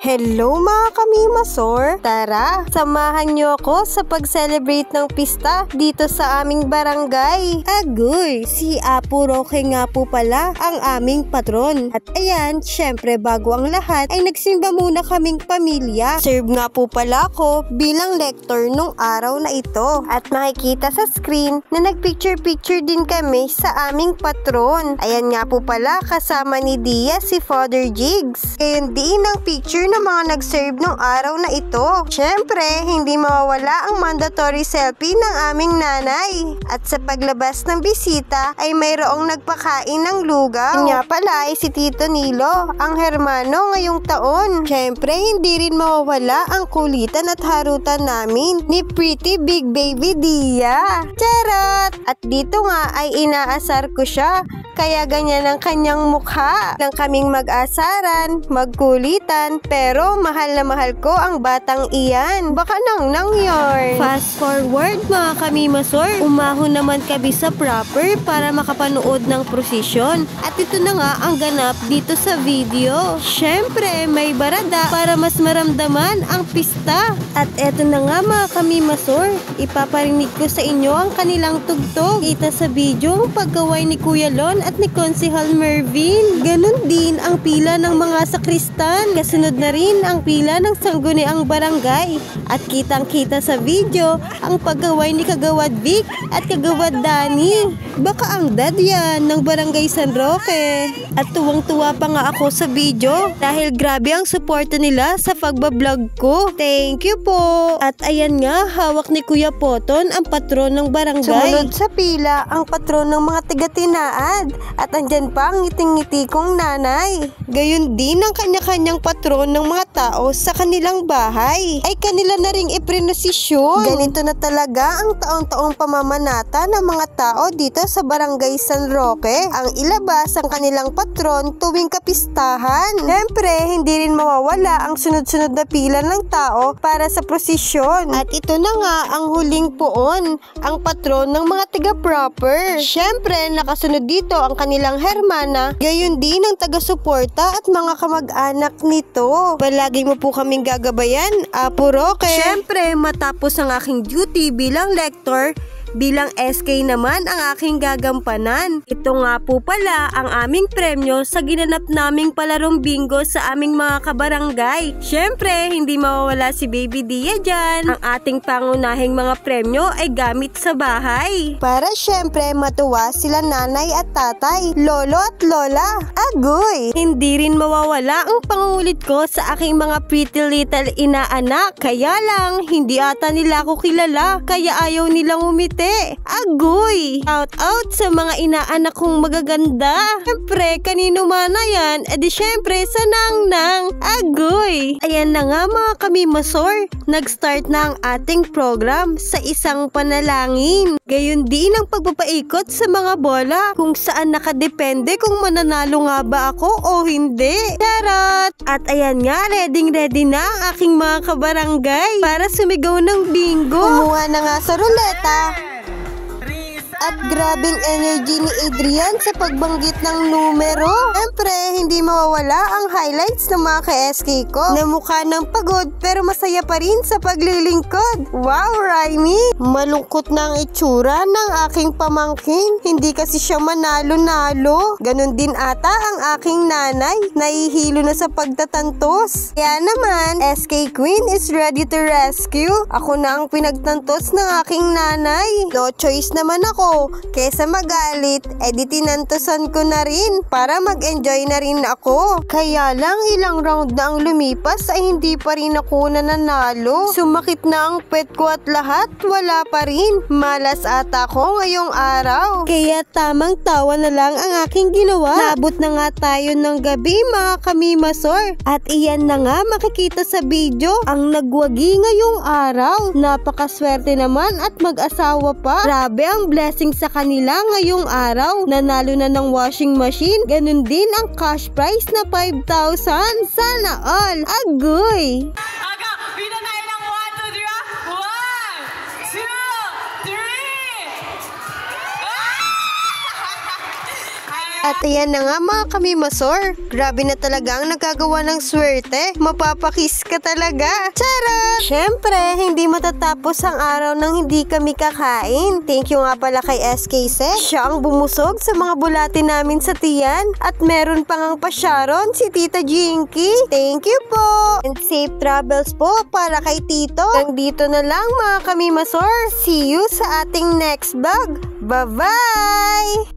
Hello mga kamimasor! Tara, samahan niyo ako sa pag-celebrate ng pista dito sa aming barangay. Agoy, si Apo Roque nga po pala ang aming patron. At ayan, syempre bago ang lahat ay nagsimba muna kaming pamilya. Serve nga po pala ako bilang lector nung araw na ito. At makikita sa screen na nagpicture-picture din kami sa aming patron. Ayan nga po pala kasama ni Dia si Father Jigs. Ngayon din ang picture ng mga nag-serve nung araw na ito. Syempre, hindi mawawala ang mandatory selfie ng aming nanay. At sa paglabas ng bisita ay mayroong nagpakain ng lugaw. Nga pala ay si Tito Nilo, ang hermano ngayong taon. Syempre, hindi rin mawawala ang kulitan at harutan namin ni Pretty Big Baby Dia. Charot! At dito nga ay inaasar ko siya. Kaya ganyan ang kanyang mukha. Nang kaming mag-asaran, magkulitan, pero mahal na mahal ko ang batang iyan. Baka nang yarn. Fast forward mga kamimasor, umahon naman kami sa proper para makapanood ng prosesyon. At ito na nga ang ganap dito sa video. Syempre, may barada para mas maramdaman ang pista. At eto na nga mga kamimasor, ipaparinig ko sa inyo ang kanilang tugtog. Kita sa video ang paggaway ni Kuya Lon at ni Konsehal Mervin. Ganon din ang pila ng mga sakristan. Kasunod na rin ang pila ng sangguniang barangay. At kitang-kita sa video ang paggaway ni Kagawad Vic at Kagawad Danny. Baka ang dad yan ng Barangay San Roque. At tuwang-tuwa pa nga ako sa video dahil grabe ang suporta nila sa pagbablog ko. Thank you po. At ayan nga, hawak ni Kuya Poton ang patron ng barangay. Sumunod sa pila ang patron ng mga taga-Tinaad. At andyan pa ang ngiting-ngiti kong nanay. Gayon din ang kanya-kanyang patron ng mga tao sa kanilang bahay. Ay kanila na ring iprenosisyon. Ganito na talaga ang taong-taong pamamanata ng mga tao dito sa Barangay San Roque. Ang ilabas ang kanilang patron tuwing kapistahan. Siyempre, hindi rin mawawala ang sunod-sunod na pila ng tao para sa prosesyon. At ito na nga ang huling poon, ang patron ng mga taga-proper. Siyempre, nakasunod dito ang kanilang hermana, gayon din ang taga-suporta at mga kamag-anak nito. Palagi mo po kaming gagabayan, Apo Roque. Siyempre, matapos ang aking duty bilang lector, bilang SK naman ang aking gagampanan. Ito nga po pala ang aming premyo sa ginanap naming palarong bingo sa aming mga kabarangay. Siyempre, hindi mawawala si Baby Dia dyan. Ang ating pangunahing mga premyo ay gamit sa bahay. Para siyempre matuwa sila nanay at tatay, lolo at lola. Agoy! Hindi rin mawawala ang pangungulit ko sa aking mga pretty little inaanak. Kaya lang, hindi ata nila ako kilala. Kaya ayaw nilang umiti. Agoy! Shout out sa mga inaanak kong magaganda. Siyempre, kanino man na yan, edi syempre sa Nang-Nang. Agoy! Ayan na nga mga kamimasor, nag-start na ang ating program sa isang panalangin. Gayon din ang pagpapaikot sa mga bola, kung saan nakadepende kung mananalo nga ba ako o hindi. Charot! At ayan nga, ready na ang aking mga kabarangay para sumigaw ng bingo. Kumuha na nga sa ruleta. At grabing energy ni Adrian sa pagbanggit ng numero. Siyempre, hindi mawawala ang highlights ng mga ka-SK ko na mukha ng pagod pero masaya pa rin sa paglilingkod. Wow, Raimi! Malungkot na ang itsura ng aking pamangkin. Hindi kasi siya manalo-nalo. Ganon din ata ang aking nanay. Nahihilo na sa pagtatantos. Kaya naman, SK Queen is ready to rescue. Ako na ang pinagtantos ng aking nanay. No choice naman ako. Kesa magalit, edi tinantosan ko na rin para mag-enjoy na rin ako. Kaya lang ilang round na ang lumipas ay hindi pa rin ako nananalo. Sumakit na ang pet ko at lahat, wala pa rin. Malas ata ko ngayong araw. Kaya tamang tawa na lang ang aking ginawa. Naabot na nga tayo ng gabi mga kamimasor. At iyan na nga makikita sa video ang nagwagi ngayong araw. Napakaswerte naman at mag-asawa pa. Grabe ang blessing sa kanila ngayong araw. Nanalo na ng washing machine. Ganun din ang cash prize na 5,000. Sana all. Agoy! Aga, bida na ilang 1, 2, 3. 1, 2, 3. At ayan na nga mga kamimasor. Grabe na talaga ang nagagawa ng swerte. Mapapakiss ka talaga. Charot! Syempre, hindi matatapos ang araw nang hindi kami kakain. Thank you nga pala kay SK Sek. Siya ang bumusog sa mga bulati namin sa tiyan. At meron pang ang pasyaron si Tita Jinky. Thank you po! And safe travels po para kay Tito. Hanggang dito na lang mga kamimasor. See you sa ating next vlog. Bye-bye!